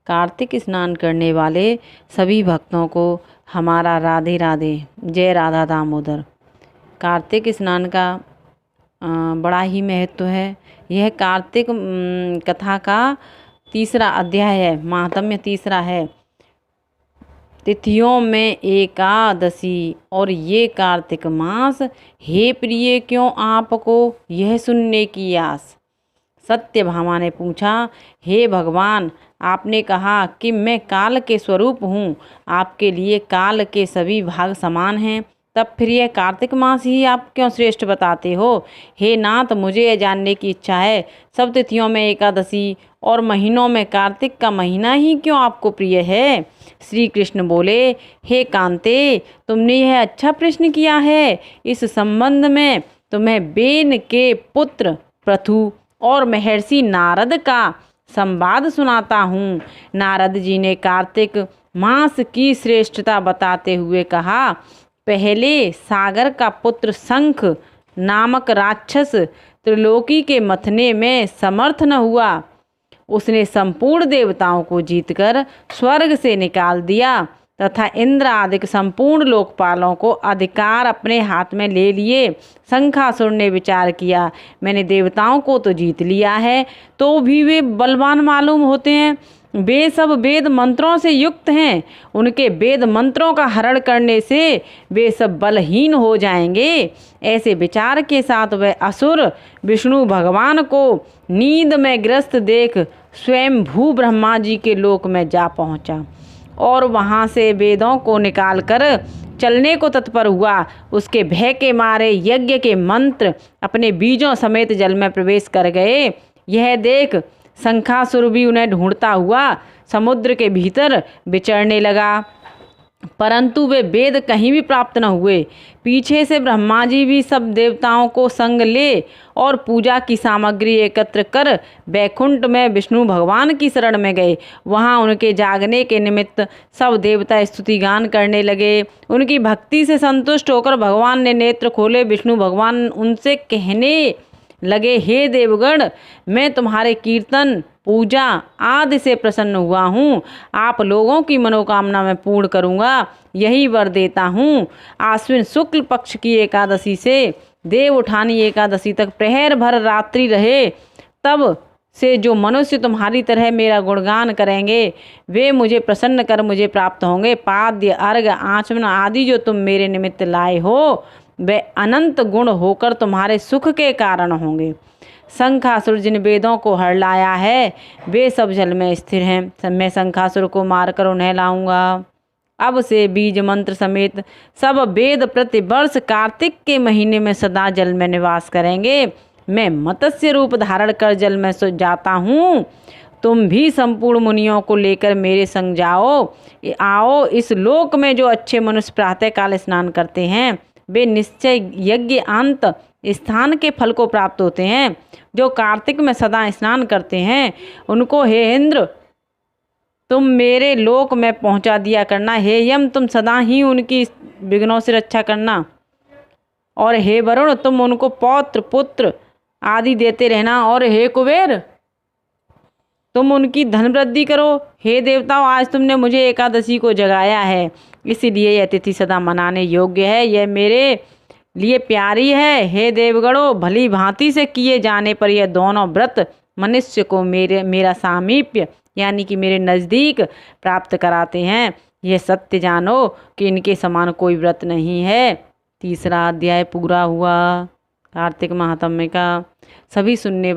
कार्तिक स्नान करने वाले सभी भक्तों को हमारा राधे राधे। जय राधा दामोदर। कार्तिक स्नान का बड़ा ही महत्व है। यह कार्तिक कथा का तीसरा अध्याय है, महात्म्य तीसरा है। तिथियों में एकादशी और ये कार्तिक मास, हे प्रिय क्यों आपको यह सुनने की आस। सत्यभामा ने पूछा, हे भगवान, आपने कहा कि मैं काल के स्वरूप हूँ, आपके लिए काल के सभी भाग समान हैं, तब फिर यह कार्तिक मास ही आप क्यों श्रेष्ठ बताते हो। हे नाथ, मुझे यह जानने की इच्छा है, सब तिथियों में एकादशी और महीनों में कार्तिक का महीना ही क्यों आपको प्रिय है। श्री कृष्ण बोले, हे कांते, तुमने यह अच्छा प्रश्न किया है। इस संबंध में तुम्हें बेन के पुत्र पृथु और महर्षि नारद का संवाद सुनाता हूँ। नारद जी ने कार्तिक मास की श्रेष्ठता बताते हुए कहा, पहले सागर का पुत्र शंख नामक राक्षस त्रिलोकी के मथने में समर्थ न हुआ। उसने संपूर्ण देवताओं को जीतकर स्वर्ग से निकाल दिया तथा इंद्र आदि संपूर्ण लोकपालों को अधिकार अपने हाथ में ले लिए। शंखासुर ने विचार किया, मैंने देवताओं को तो जीत लिया है, तो भी वे बलवान मालूम होते हैं। वे सब वेद मंत्रों से युक्त हैं, उनके वेद मंत्रों का हरण करने से वे सब बलहीन हो जाएंगे। ऐसे विचार के साथ वह असुर विष्णु भगवान को नींद में ग्रस्त देख स्वयं भू ब्रह्मा जी के लोक में जा पहुंचा और वहां से वेदों को निकालकर चलने को तत्पर हुआ। उसके भय के मारे यज्ञ के मंत्र अपने बीजों समेत जल में प्रवेश कर गए। यह देख शंखासुर भी उन्हें ढूंढता हुआ समुद्र के भीतर विचरने लगा, परंतु वे वेद कहीं भी प्राप्त न हुए। पीछे से ब्रह्मा जी भी सब देवताओं को संग ले और पूजा की सामग्री एकत्र कर वैकुंठ में विष्णु भगवान की शरण में गए। वहां उनके जागने के निमित्त सब देवता स्तुति गान करने लगे। उनकी भक्ति से संतुष्ट होकर भगवान ने नेत्र खोले। विष्णु भगवान उनसे कहने लगे, हे देवगण, मैं तुम्हारे कीर्तन पूजा आदि से प्रसन्न हुआ हूँ। आप लोगों की मनोकामना मैं पूर्ण करूँगा, यही वर देता हूँ। आश्विन शुक्ल पक्ष की एकादशी से देव उठानी एकादशी तक प्रहर भर रात्रि रहे, तब से जो मनुष्य तुम्हारी तरह मेरा गुणगान करेंगे वे मुझे प्रसन्न कर मुझे प्राप्त होंगे। पाद्य अर्घ आचमन आदि जो तुम मेरे निमित्त लाए हो वे अनंत गुण होकर तुम्हारे सुख के कारण होंगे। शंखासुर जिन वेदों को हर लाया है वे सब जल में स्थिर हैं। मैं शंखासुर को मारकर उन्हें लाऊंगा। अब से बीज मंत्र समेत सब वेद प्रतिवर्ष कार्तिक के महीने में सदा जल में निवास करेंगे। मैं मत्स्य रूप धारण कर जल में सो जाता हूँ। तुम भी संपूर्ण मुनियों को लेकर मेरे संग जाओ। आओ, इस लोक में जो अच्छे मनुष्य प्रातःकाल स्नान करते हैं वे निश्चय यज्ञ अंत स्थान के फल को प्राप्त होते हैं। जो कार्तिक में सदा स्नान करते हैं उनको हे इंद्र तुम मेरे लोक में पहुंचा दिया करना। हे यम, तुम सदा ही उनकी विघ्नों से रक्षा करना। और हे वरुण, तुम उनको पौत्र पुत्र आदि देते रहना। और हे कुबेर, तुम उनकी धन वृद्धि करो। हे देवताओं, आज तुमने मुझे एकादशी को जगाया है, इसीलिए यह तिथि सदा मनाने योग्य है, यह मेरे लिए प्यारी है। हे देवगणों, भली भांति से किए जाने पर यह दोनों व्रत मनुष्य को मेरा सामीप्य यानी कि मेरे नज़दीक प्राप्त कराते हैं। यह सत्य जानो कि इनके समान कोई व्रत नहीं है। तीसरा अध्याय पूरा हुआ कार्तिक महात्म्य का। सभी सुनने